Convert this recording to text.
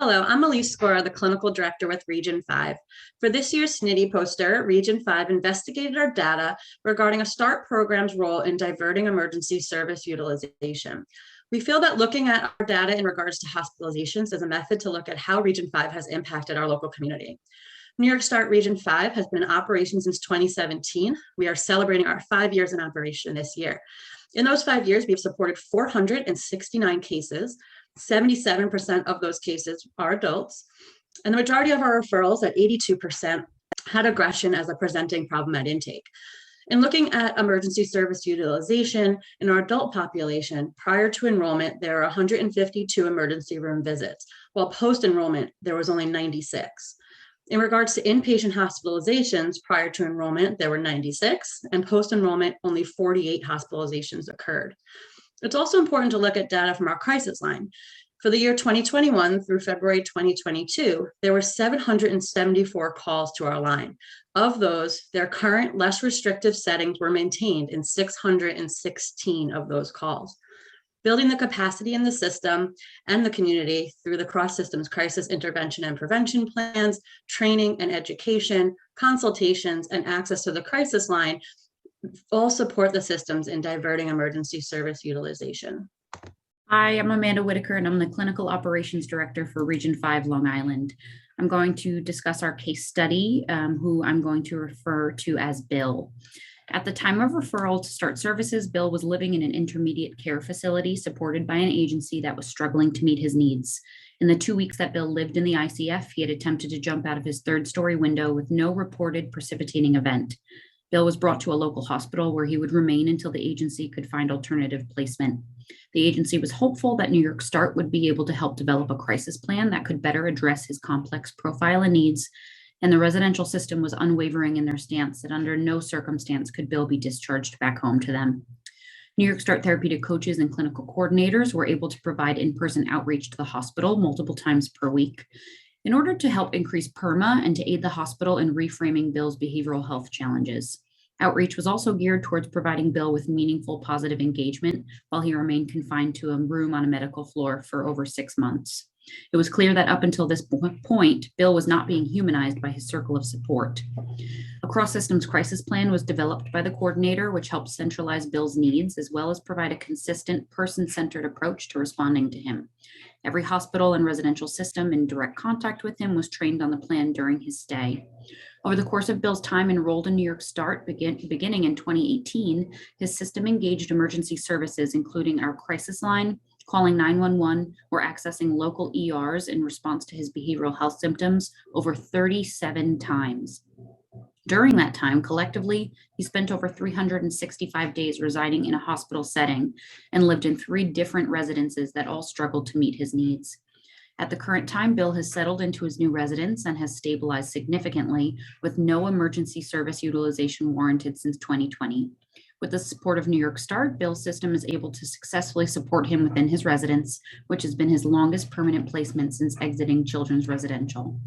Hello, I'm Alyse Scura, the Clinical Director with Region 5. For this year's SNIDI poster, Region 5 investigated our data regarding a START program's role in diverting emergency service utilization. We feel that looking at our data in regards to hospitalizations is a method to look at how Region 5 has impacted our local community. New York START Region 5 has been in operation since 2017. We are celebrating our 5 years in operation this year. In those 5 years, we've supported 469 cases. 77% of those cases are adults, and the majority of our referrals at 82% had aggression as a presenting problem at intake. In looking at emergency service utilization in our adult population, prior to enrollment, there were 152 emergency room visits, while post-enrollment, there was only 96. In regards to inpatient hospitalizations, prior to enrollment, there were 96, and post-enrollment, only 48 hospitalizations occurred. It's also important to look at data from our crisis line. For the year 2021 through February 2022, there were 774 calls to our line. Of those, their current less restrictive settings were maintained in 616 of those calls. Building the capacity in the system and the community through the cross-systems crisis intervention and prevention plans, training and education, consultations, and access to the crisis line all support the systems in diverting emergency service utilization. Hi, I'm Amanda Whittaker, and I'm the Clinical Operations Director for Region 5 Long Island. I'm going to discuss our case study, who I'm going to refer to as Bill. At the time of referral to start services, Bill was living in an intermediate care facility supported by an agency that was struggling to meet his needs. In the 2 weeks that Bill lived in the ICF, he had attempted to jump out of his third-story window with no reported precipitating event. Bill was brought to a local hospital where he would remain until the agency could find alternative placement. The agency was hopeful that New York START would be able to help develop a crisis plan that could better address his complex profile and needs, and the residential system was unwavering in their stance that under no circumstance could Bill be discharged back home to them. New York START therapeutic coaches and clinical coordinators were able to provide in-person outreach to the hospital multiple times per week in order to help increase PERMA and to aid the hospital in reframing Bill's behavioral health challenges. Outreach was also geared towards providing Bill with meaningful positive engagement while he remained confined to a room on a medical floor for over 6 months. It was clear that up until this point, Bill was not being humanized by his circle of support. A cross-systems crisis plan was developed by the coordinator, which helped centralize Bill's needs, as well as provide a consistent, person-centered approach to responding to him. Every hospital and residential system in direct contact with him was trained on the plan during his stay. Over the course of Bill's time enrolled in New York START, beginning in 2018, his system engaged emergency services, including our crisis line, calling 911, or accessing local ERs in response to his behavioral health symptoms over 37 times. During that time, collectively, he spent over 365 days residing in a hospital setting and lived in 3 different residences that all struggled to meet his needs. At the current time, Bill has settled into his new residence and has stabilized significantly with no emergency service utilization warranted since 2020. With the support of New York START, Bill's system is able to successfully support him within his residence, which has been his longest permanent placement since exiting children's residential.